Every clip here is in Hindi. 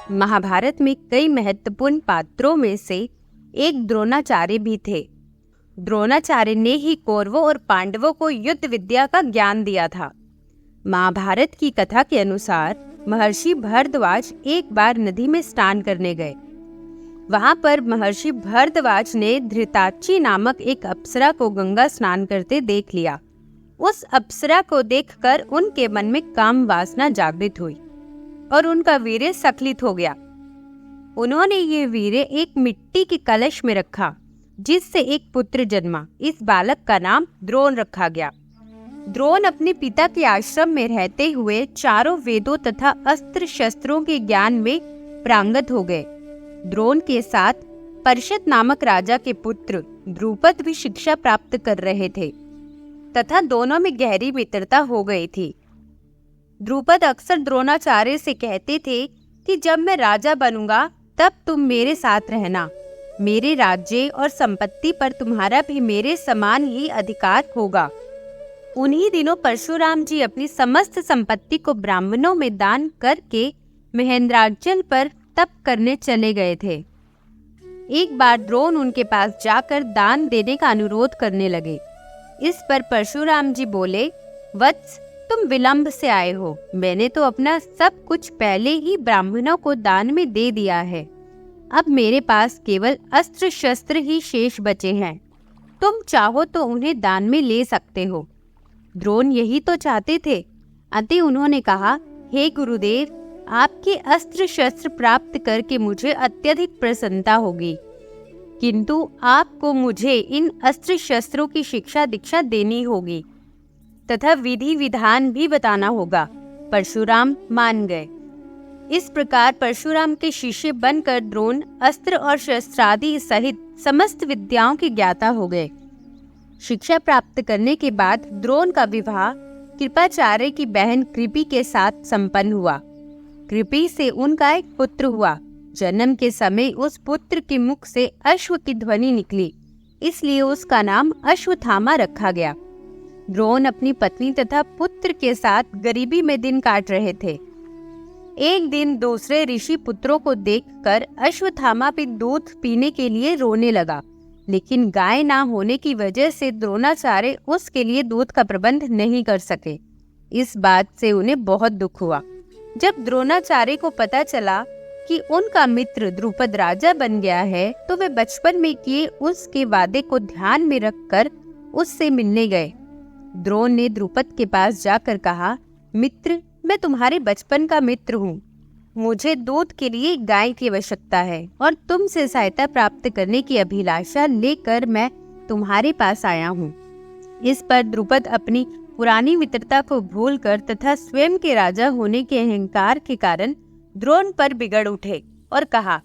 महाभारत में कई महत्वपूर्ण पात्रों में से एक द्रोणाचार्य भी थे। द्रोणाचार्य ने ही कौरवों और पांडवों को युद्ध विद्या का ज्ञान दिया था। महाभारत की कथा के अनुसार महर्षि भरद्वाज एक बार नदी में स्नान करने गए। वहां पर महर्षि भरद्वाज ने धृताची नामक एक अप्सरा को गंगा स्नान करते देख लिया। उस अप्सरा को देखकर उनके मन में काम वासना जागृत हुई और उनका वीर्य स्खलित हो गया। उन्होंने ये वीर्य एक मिट्टी के कलश में रखा, जिससे एक पुत्र जन्मा। इस बालक का नाम द्रोण रखा गया। द्रोण अपने पिता के आश्रम में रहते हुए चारों वेदों तथा अस्त्र शस्त्रों के ज्ञान में पारंगत हो गए। द्रोण के साथ परिषद नामक राजा के पुत्र द्रुपद भी शिक्षा प्राप्त कर रहे थे तथा दोनों में गहरी मित्रता हो गई थी। द्रुपद अक्सर द्रोणाचार्य से कहते थे कि जब मैं राजा बनूंगा तब तुम मेरे साथ रहना। मेरे राज्य और संपत्ति पर तुम्हारा भी मेरे समान ही अधिकार होगा। उन्हीं दिनों परशुराम जी अपनी समस्त संपत्ति को ब्राह्मणों में दान करके महेंद्राचल पर तप करने चले गए थे। एक बार द्रोण उनके पास जाकर दान देने का अनुरोध करने लगे। इस पर परशुराम जी बोले, वत्स, तुम विलंब से आए हो। मैंने तो अपना सब कुछ पहले ही ब्राह्मणों को दान में दे दिया है। अब मेरे पास केवल अस्त्र शस्त्र ही शेष बचे हैं। तुम चाहो तो उन्हें दान में ले सकते हो। द्रोण यही तो चाहते थे। अतः उन्होंने कहा, हे गुरुदेव, आपके अस्त्र शस्त्र प्राप्त करके मुझे अत्यधिक प्रसन्नता होगी, किंतु आपको मुझे इन अस्त्र शस्त्रों की शिक्षा दीक्षा देनी होगी तथा विधि विधान भी बताना होगा। परशुराम मान गए। इस प्रकार परशुराम के शिष्य बनकर द्रोण अस्त्र और शस्त्रादि सहित समस्त विद्याओं के ज्ञाता हो गए। शिक्षा प्राप्त करने के बाद द्रोण का विवाह कृपाचार्य की बहन कृपि के साथ संपन्न हुआ। कृपि से उनका एक पुत्र हुआ। जन्म के समय उस पुत्र के मुख से अश्व की ध्वनि निकली, इसलिए उसका नाम अश्वत्थामा रखा गया। द्रोण अपनी पत्नी तथा पुत्र के साथ गरीबी में दिन काट रहे थे। एक दिन दूसरे ऋषि पुत्रों को देखकर अश्वत्थामा भी दूध पीने के लिए रोने लगा, लेकिन गाय ना होने की वजह से द्रोणाचार्य उसके लिए दूध का प्रबंध नहीं कर सके। इस बात से उन्हें बहुत दुख हुआ। जब द्रोणाचार्य को पता चला कि उनका मित्र द्रुपद राजा बन गया है, तो वे बचपन में किए उसके वादे को ध्यान में रखकर उससे मिलने गए। द्रोण ने द्रुपद के पास जाकर कहा, मित्र, मैं तुम्हारे बचपन का मित्र हूँ। मुझे दूध के लिए गाय की आवश्यकता है और तुमसे सहायता प्राप्त करने की अभिलाषा लेकर मैं तुम्हारे पास आया हूँ। इस पर द्रुपद अपनी पुरानी मित्रता को भूलकर तथा स्वयं के राजा होने के अहंकार के कारण द्रोण पर बिगड़ उठे और कहा,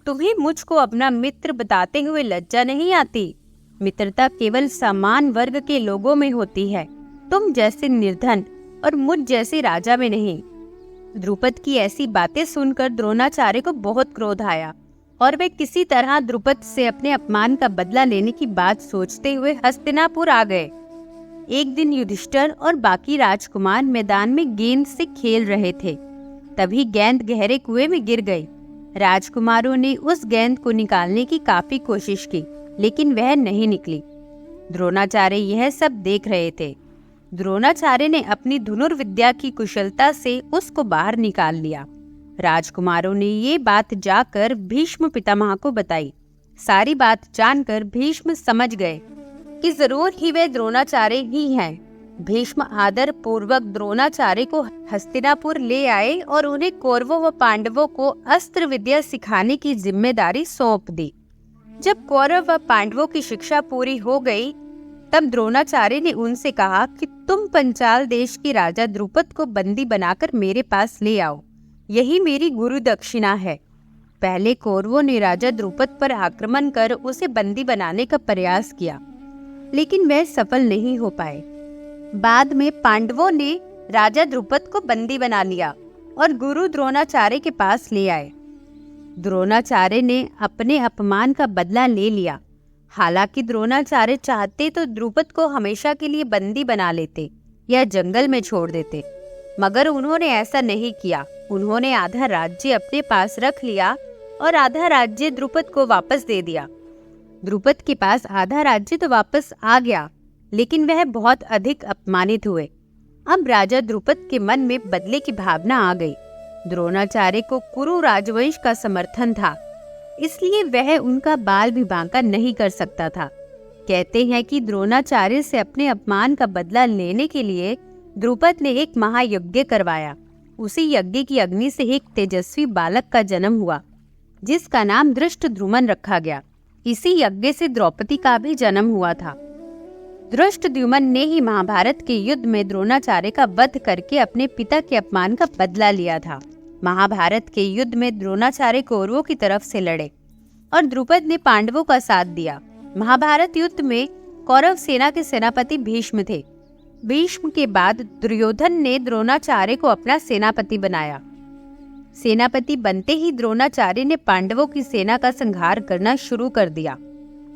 तुम्हें मुझको अपना मित्र बताते हुए लज्जा नहीं आती? मित्रता केवल समान वर्ग के लोगों में होती है, तुम जैसे निर्धन और मुझ जैसे राजा में नहीं। द्रुपद की ऐसी बातें सुनकर द्रोणाचार्य को बहुत क्रोध आया और वे किसी तरह द्रुपद से अपने अपमान का बदला लेने की बात सोचते हुए हस्तिनापुर आ गए। एक दिन युधिष्ठिर और बाकी राजकुमार मैदान में गेंद से खेल रहे थे। तभी गेंद गहरे कुएं में गिर गई। राजकुमारों ने उस गेंद को निकालने की काफी कोशिश की, लेकिन वह नहीं निकली। द्रोणाचार्य यह सब देख रहे थे। द्रोणाचार्य ने अपनी धनुर्विद्या की कुशलता से उसको बाहर निकाल लिया। राजकुमारों ने ये बात जाकर भीष्म पितामह को बताई। सारी बात जानकर भीष्म समझ गए कि जरूर ही वे द्रोणाचार्य ही हैं। भीष्म आदर पूर्वक द्रोणाचार्य को हस्तिनापुर ले आए और उन्हें कौरवों व पांडवों को अस्त्र विद्या सिखाने की जिम्मेदारी सौंप दी। जब कौरव व पांडवों की शिक्षा पूरी हो गई, तब द्रोणाचार्य ने उनसे कहा कि तुम पंचाल देश के राजा द्रुपद को बंदी बनाकर मेरे पास ले आओ। यही मेरी गुरु दक्षिणा है। पहले कौरवों ने राजा द्रुपद पर आक्रमण कर उसे बंदी बनाने का प्रयास किया, लेकिन वह सफल नहीं हो पाए। बाद में पांडवों ने राजा द्रुपद को बंदी बना लिया और गुरु द्रोणाचार्य के पास ले आए। द्रोणाचार्य ने अपने अपमान का बदला ले लिया। हालांकि द्रोणाचार्य चाहते तो द्रुपद को हमेशा के लिए बंदी बना लेते या जंगल में छोड़ देते, मगर उन्होंने ऐसा नहीं किया। उन्होंने आधा राज्य अपने पास रख लिया और आधा राज्य द्रुपद को वापस दे दिया। द्रुपद के पास आधा राज्य तो वापस आ गया, लेकिन वह बहुत अधिक अपमानित हुए। अब राजा द्रुपद के मन में बदले की भावना आ गई। द्रोणाचार्य को कुरु राजवंश का समर्थन था, इसलिए वह उनका बाल भी बांका नहीं कर सकता था। कहते हैं कि द्रोणाचार्य से अपने अपमान का बदला लेने के लिए द्रुपद ने एक महायज्ञ करवाया। उसी यज्ञ की अग्नि से एक तेजस्वी बालक का जन्म हुआ, जिसका नाम धृष्टद्युम्न रखा गया। इसी यज्ञ से द्रौपदी का भी जन्म हुआ था। धृष्टद्युम्न ने ही महाभारत के युद्ध में द्रोणाचार्य का वध करके अपने पिता के अपमान का बदला लिया था। महाभारत के युद्ध में द्रोणाचार्य कौरवों की तरफ से लड़े और द्रुपद ने पांडवों का साथ दिया। महाभारत युद्ध में कौरव सेना के सेनापति भीष्म थे। भीष्म के बाद दुर्योधन ने द्रोणाचार्य को अपना सेनापति बनाया। सेनापति बनते ही द्रोणाचार्य ने पांडवों की सेना का संहार करना शुरू कर दिया।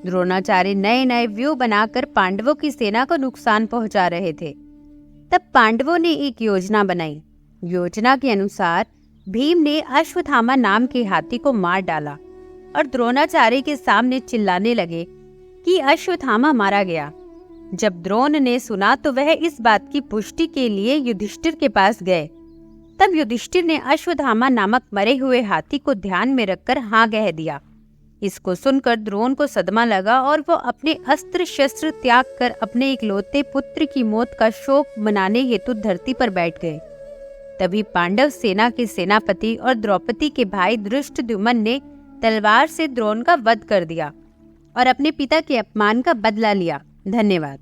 द्रोणाचार्य नए नए व्यूह बनाकर पांडवों की सेना को नुकसान पहुंचा रहे थे। तब पांडवों ने एक योजना बनाई। योजना के अनुसार भीम ने अश्वत्थामा नाम के हाथी को मार डाला और द्रोणाचार्य के सामने चिल्लाने लगे कि अश्वत्थामा मारा गया। जब द्रोण ने सुना तो वह इस बात की पुष्टि के लिए युधिष्ठिर के पास गए। तब युधिष्ठिर ने अश्वत्थामा नामक मरे हुए हाथी को ध्यान में रखकर हाँ कह दिया। इसको सुनकर द्रोण को सदमा लगा और वो अपने अस्त्र शस्त्र त्याग कर अपने इकलौते पुत्र की मौत का शोक मनाने हेतु धरती पर बैठ गए। तभी पांडव सेना के सेनापति और द्रौपदी के भाई धृष्टद्युम्न ने तलवार से द्रोण का वध कर दिया और अपने पिता के अपमान का बदला लिया। धन्यवाद।